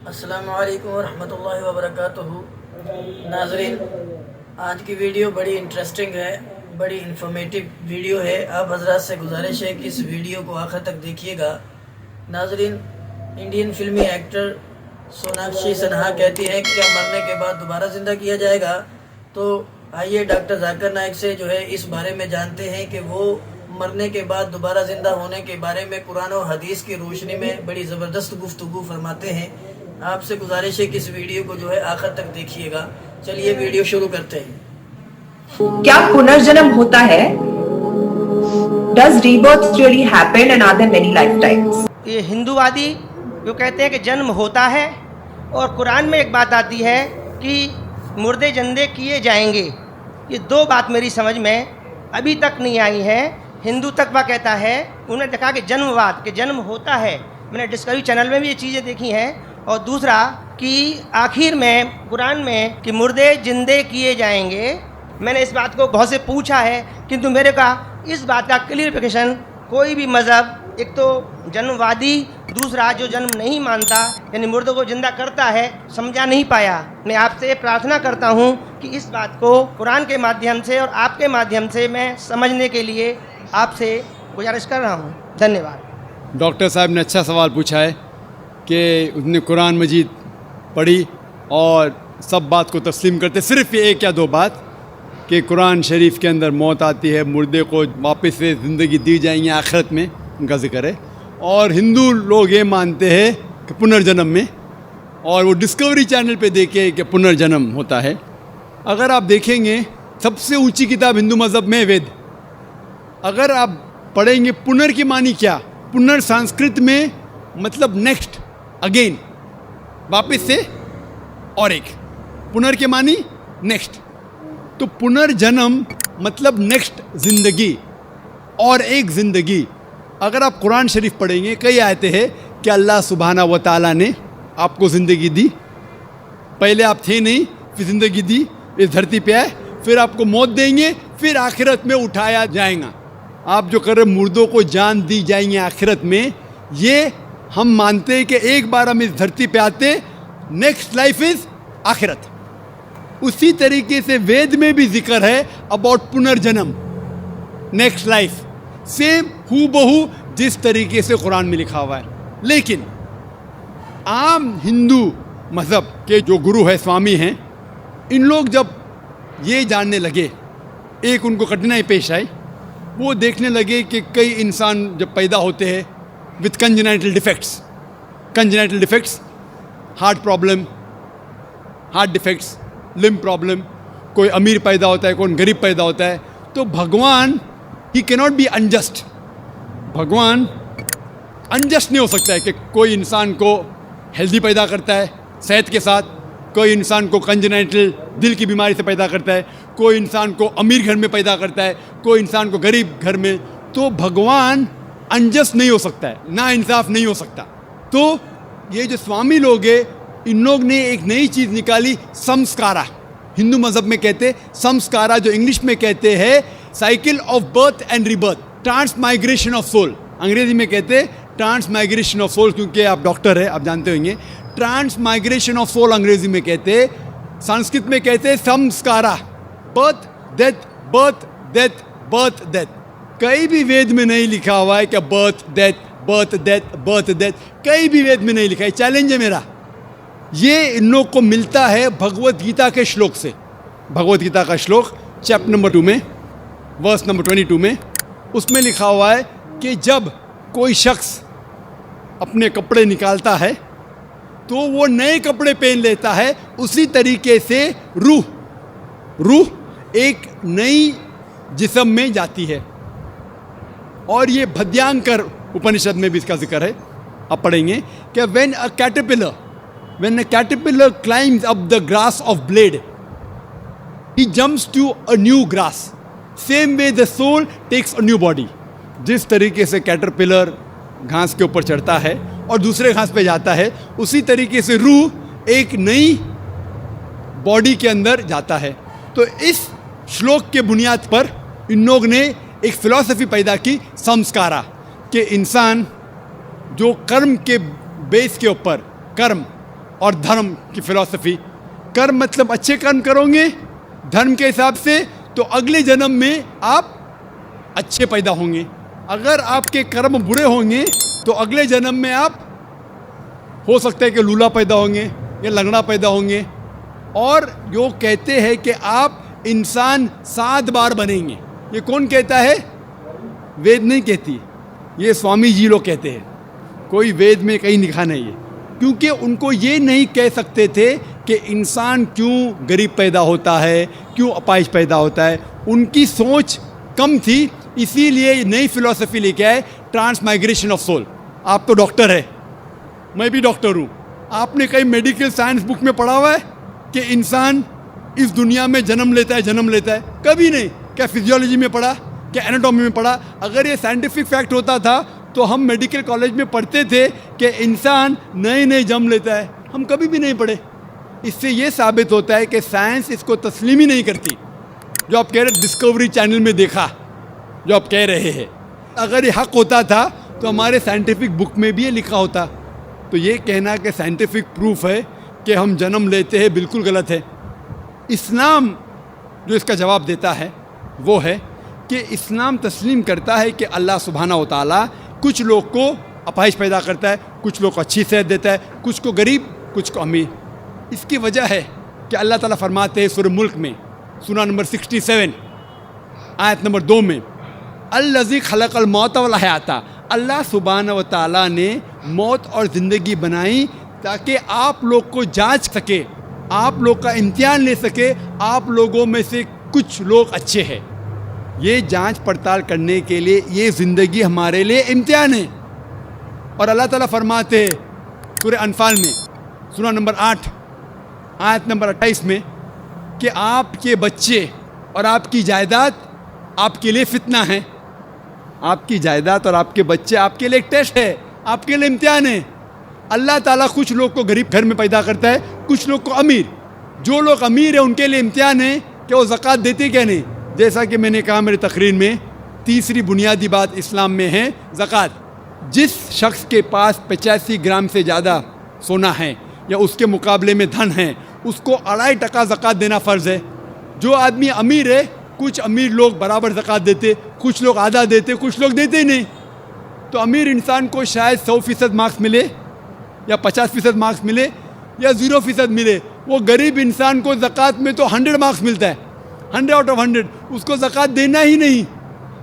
अस्सलामु अलैकुम वरहमतुल्लाहि वबरकातुहू। नाज़रीन, आज की वीडियो बड़ी इंटरेस्टिंग है, बड़ी इंफॉर्मेटिव वीडियो है। आप हजरात से गुजारिश है कि इस वीडियो को आखिर तक देखिएगा। नाज़रीन, इंडियन फिल्मी एक्टर सोनाक्षी सिन्हा कहती हैं कि क्या मरने के बाद दोबारा ज़िंदा किया जाएगा। तो आइए डॉक्टर जाकिर नाइक से जो है इस बारे में जानते हैं कि वो मरने के बाद दोबारा ज़िंदा होने के बारे में कुरान और हदीस की रोशनी में बड़ी ज़बरदस्त गुफ्तगू फरमाते हैं। आपसे गुजारिश है कि इस वीडियो को जो है आखिर तक देखिएगा। चलिए वीडियो शुरू करते हैं। क्या पुनर्जन्म होता है? Does rebirth really happen and are there many lifetimes? ये हिंदूवादी जो कहते हैं कि जन्म होता है, और कुरान में एक बात आती है कि मुर्दे जिंदे किए जाएंगे। ये दो बात मेरी समझ में अभी तक नहीं आई है। हिंदू तकवा कहता है, उन्होंने देखा कि जन्मवाद के जन्म होता है। मैंने डिस्कवरी चैनल में भी ये चीज़ें देखी हैं। और दूसरा कि आखिर में कुरान में कि मुर्दे जिंदे किए जाएंगे। मैंने इस बात को बहुत से पूछा है, किंतु मेरे का इस बात का क्लियरिफिकेशन कोई भी मज़हब, एक तो जन्मवादी, दूसरा जो जन्म नहीं मानता यानी मुर्दों को जिंदा करता है, समझा नहीं पाया। मैं आपसे प्रार्थना करता हूँ कि इस बात को कुरान के माध्यम से और आपके माध्यम से मैं समझने के लिए आपसे गुजारिश कर रहा हूँ। धन्यवाद। डॉक्टर साहब ने अच्छा सवाल पूछा है कि उसने कुरान मजीद पढ़ी और सब बात को तस्लीम करते। सिर्फ ये एक या दो बात कि कुरान शरीफ के अंदर मौत आती है, मुर्दे को वापस से ज़िंदगी दी जाएंगी आखिरत में, उनका जिक्र है। और हिंदू लोग ये मानते हैं कि पुनर्जन्म में, और वो डिस्कवरी चैनल पे देखे कि पुनर्जन्म होता है। अगर आप देखेंगे सबसे ऊंची किताब हिंदू मज़हब में वेद। अगर आप पढ़ेंगे पुनर की मानी क्या, पुनर संस्कृत में मतलब नेक्स्ट, अगेन, वापस से, और एक पुनर के मानी नेक्स्ट। तो पुनर्जन्म मतलब नेक्स्ट ज़िंदगी और एक ज़िंदगी। अगर आप कुरान शरीफ पढ़ेंगे, कई आयतें हैं कि अल्लाह सुब्हाना व तआला ने आपको ज़िंदगी दी। पहले आप थे नहीं, फिर ज़िंदगी दी, इस धरती पे आए, फिर आपको मौत देंगे, फिर आखिरत में उठाया जाएगा। आप जो कर रहे मुर्दों को जान दी जाएंगे आखिरत में, ये हम मानते हैं कि एक बार हम इस धरती पे आते, नेक्स्ट लाइफ इज़ आखिरत। उसी तरीके से वेद में भी जिक्र है अबाउट पुनर्जन्म, नेक्स्ट लाइफ, सेम हूबहू जिस तरीके से कुरान में लिखा हुआ है। लेकिन आम हिंदू मज़हब के जो गुरु है, स्वामी हैं, इन लोग जब ये जानने लगे, एक उनको कठिनाई पेश आई। वो देखने लगे कि कई इंसान जब पैदा होते हैं with congenital defects, heart problem, heart defects, limb problem, कोई अमीर पैदा होता है, कोई गरीब पैदा होता है। तो भगवान ही कैनॉट बी अनजस्ट। भगवान अनजस्ट नहीं हो सकता है कि कोई इंसान को हेल्दी पैदा करता है सेहत के साथ, कोई इंसान को कंजेनाइटल दिल की बीमारी से पैदा करता है, कोई इंसान को अमीर घर में पैदा करता है, कोई इंसान को गरीब घर में। तो भगवान अनजस्ट नहीं हो सकता है, ना इंसाफ नहीं हो सकता। तो ये जो स्वामी लोग हैं, इन लोग ने एक नई चीज़ निकाली, संस्कारा। हिंदू मज़हब में कहते संस्कारा, जो इंग्लिश में कहते हैं cycle of birth and rebirth, transmigration of soul. अंग्रेजी में कहते ट्रांसमाइग्रेशन ऑफ सोल, क्योंकि आप डॉक्टर हैं, आप जानते होंगे। ट्रांसमाइग्रेशन ऑफ सोल अंग्रेजी में कहते, संस्कृत में कहते संस्कारा, birth death, birth death, birth death. कहीं भी वेद में नहीं लिखा हुआ है कि birth death, birth death, birth death, कहीं भी वेद में नहीं लिखा है। चैलेंज है मेरा, ये इन लोग को मिलता है भगवत गीता के श्लोक से। भगवत गीता का श्लोक चैप्टर नंबर 2 में, वर्स नंबर 22 में, उसमें लिखा हुआ है कि जब कोई शख्स अपने कपड़े निकालता है तो वो नए कपड़े पहन लेता है। उसी तरीके से रूह एक नई जिस्म में जाती है। और ये भद्यांकर उपनिषद में भी इसका जिक्र है, आप पढ़ेंगे कि when a caterpillar climbs up the grass of blade, he jumps to a new grass. Same way the soul takes a new body. जिस तरीके से कैटरपिलर घास के ऊपर चढ़ता है और दूसरे घास पे जाता है, उसी तरीके से रूह एक नई बॉडी के अंदर जाता है। तो इस श्लोक के बुनियाद पर इन लोग ने एक फिलॉसफी पैदा की, संस्कारा, कि इंसान जो कर्म के बेस के ऊपर, कर्म और धर्म की फिलॉसफी। कर्म मतलब अच्छे कर्म करोगे धर्म के हिसाब से तो अगले जन्म में आप अच्छे पैदा होंगे। अगर आपके कर्म बुरे होंगे तो अगले जन्म में आप हो सकता है कि लूला पैदा होंगे या लंगड़ा पैदा होंगे। और जो कहते हैं कि आप इंसान 7 बार बनेंगे, ये कौन कहता है? वेद नहीं कहती, ये स्वामी जी लोग कहते हैं। कोई वेद में कहीं लिखा नहीं है, क्योंकि उनको ये नहीं कह सकते थे कि इंसान क्यों गरीब पैदा होता है, क्यों अपाहिज पैदा होता है। उनकी सोच कम थी, इसीलिए नई फिलॉसफी लेके आए, ट्रांसमाइग्रेशन ऑफ सोल। आप तो डॉक्टर है, मैं भी डॉक्टर हूँ। आपने कहीं मेडिकल साइंस बुक में पढ़ा हुआ है कि इंसान इस दुनिया में जन्म लेता है? कभी नहीं। क्या फिजियोलॉजी में पढ़ा, क्या एनाटॉमी में पढ़ा? अगर ये साइंटिफिक फैक्ट होता था तो हम मेडिकल कॉलेज में पढ़ते थे कि इंसान नए जन्म लेता है। हम कभी भी नहीं पढ़े। इससे ये साबित होता है कि साइंस इसको तस्लीम ही नहीं करती। जो आप कह रहे डिस्कवरी चैनल में देखा, जो आप कह रहे हैं, अगर ये हक होता था तो हमारे साइंटिफिक बुक में भी ये लिखा होता। तो ये कहना कि साइंटिफिक प्रूफ है कि हम जन्म लेते हैं, बिल्कुल गलत है। इस्लाम जो इसका जवाब देता है वो है कि इस्लाम तस्लीम करता है कि अल्लाह सुब्हाना व तआला कुछ लोग को अपाहिज पैदा करता है, कुछ लोग को अच्छी सेहत देता है, कुछ को गरीब, कुछ को अमीर। इसकी वजह है कि अल्लाह ताला फरमाते हैं सूरह मुल्क में, सूरा नंबर 67 आयत नंबर 2 में, अल्लज़ी खलक़ल मौत वल हयाता, अल्लाह सुब्हाना व तआला ने मौत और ज़िंदगी बनाई ताकि आप लोग को जांच सके, आप लोग का इम्तिहान ले सके, आप लोगों में से कुछ लोग अच्छे हैं। ये जांच पड़ताल करने के लिए ये ज़िंदगी हमारे लिए इम्तिहान है। और अल्लाह ताला फरमाते हैं सूरह अनफाल में, सूरा नंबर 8 आयत नंबर 28 में, कि आपके बच्चे और आपकी जायदाद आपके लिए फितना है। आपकी जायदाद और आपके बच्चे आपके लिए एक टेस्ट है, आपके लिए इम्तिहान है। अल्लाह ताला कुछ लोग को गरीब घर में पैदा करता है, कुछ लोग को अमीर। जो लोग अमीर हैं उनके लिए इम्तिहान है कि वो ज़कात देते क्या नहीं। जैसा कि मैंने कहा मेरी तकरीर में, तीसरी बुनियादी बात इस्लाम में है ज़कात। जिस शख्स के पास 85 ग्राम से ज़्यादा सोना है या उसके मुकाबले में धन है, उसको 2.5% ज़कात देना फ़र्ज़ है। जो आदमी अमीर है, कुछ अमीर लोग बराबर ज़कात देते, कुछ लोग आधा देते, कुछ लोग देते ही नहीं। तो अमीर इंसान को शायद 100% मार्क्स मिले या 50% मार्क्स मिले या 0% मिले। वो गरीब इंसान को ज़कात में तो 100 मार्क्स मिलता है, 100 आउट ऑफ 100। उसको ज़कात देना ही नहीं।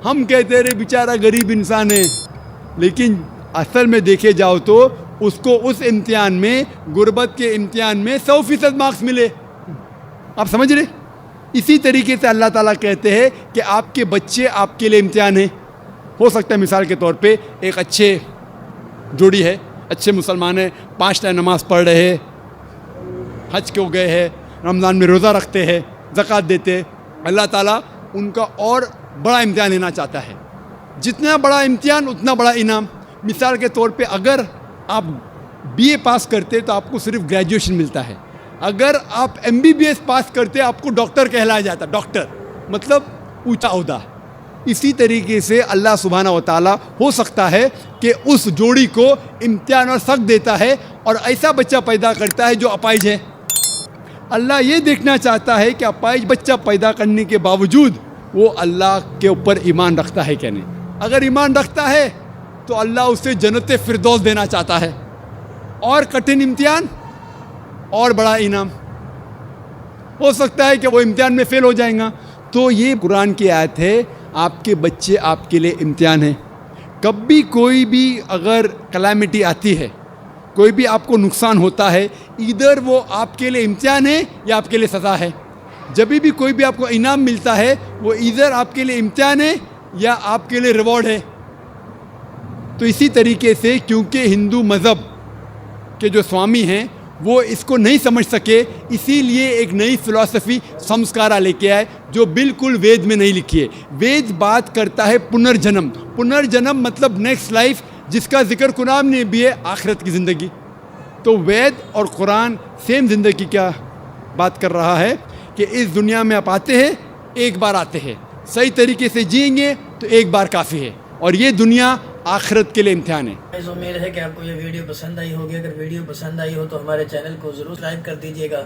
हम कहते रहे बेचारा गरीब इंसान है, लेकिन असल में देखे जाओ तो उसको उस इम्तिहान में, गुर्बत के इम्तिहान में 100% मार्क्स मिले। आप समझ रहे? इसी तरीके से अल्लाह ताला कहते हैं कि आपके बच्चे आपके लिए इम्तिहान है। हो सकता है मिसाल के तौर पे एक अच्छे जोड़ी है, अच्छे मुसलमान है, 5 टाइम नमाज़ पढ़ रहे हैं, हज को गए हैं, रमज़ान में रोज़ा रखते हैं, ज़कात देते हैं। अल्लाह ताला उनका और बड़ा इम्तिहान लेना चाहता है। जितना बड़ा इम्तिहान उतना बड़ा इनाम। मिसाल के तौर पे अगर आप BA पास करते तो आपको सिर्फ ग्रेजुएशन मिलता है। अगर आप MBBS पास करते आपको डॉक्टर कहलाया जाता। डॉक्टर मतलब ऊंचा ओहदा। इसी तरीके से अल्लाह सुब्हाना व तआला हो सकता है कि उस जोड़ी को इम्तिहान और सख्त देता है और ऐसा बच्चा पैदा करता है जो अपाहिज है। अल्लाह ये देखना चाहता है कि अपाहिज बच्चा पैदा करने के बावजूद वो अल्लाह के ऊपर ईमान रखता है क्या नहीं। अगर ईमान रखता है तो अल्लाह उसे जन्नत फिरदौस देना चाहता है। और कठिन इम्तिहान और बड़ा इनाम। हो सकता है कि वो इम्तिहान में फ़ेल हो जाएगा। तो ये कुरान की आयत है, आपके बच्चे आपके लिए इम्तिहान है। कभी कोई भी अगर कलामिटी आती है, कोई भी आपको नुकसान होता है, इधर वो आपके लिए इम्तिहान है या आपके लिए सज़ा है। जब भी कोई भी आपको इनाम मिलता है, वो इधर आपके लिए इम्तिहान है या आपके लिए रिवॉर्ड है। तो इसी तरीके से क्योंकि हिंदू मज़हब के जो स्वामी हैं वो इसको नहीं समझ सके, इसीलिए एक नई फ़िलॉसफ़ी संस्कारा लेके आए जो बिल्कुल वेद में नहीं लिखी है। वेद बात करता है पुनर्जन्म। पुनर्जन्म मतलब नेक्स्ट लाइफ, जिसका जिक्र कुरान में भी है, आखिरत की ज़िंदगी। तो वेद और कुरान सेम ज़िंदगी क्या बात कर रहा है कि इस दुनिया में आप आते हैं, एक बार आते हैं, सही तरीके से जिएंगे तो एक बार काफ़ी है। और ये दुनिया आखिरत के लिए इम्तिहान है। गाइस, उम्मीद है कि आपको ये वीडियो पसंद आई होगी। अगर वीडियो पसंद आई हो तो हमारे चैनल को ज़रूर सब्सक्राइब कर दीजिएगा।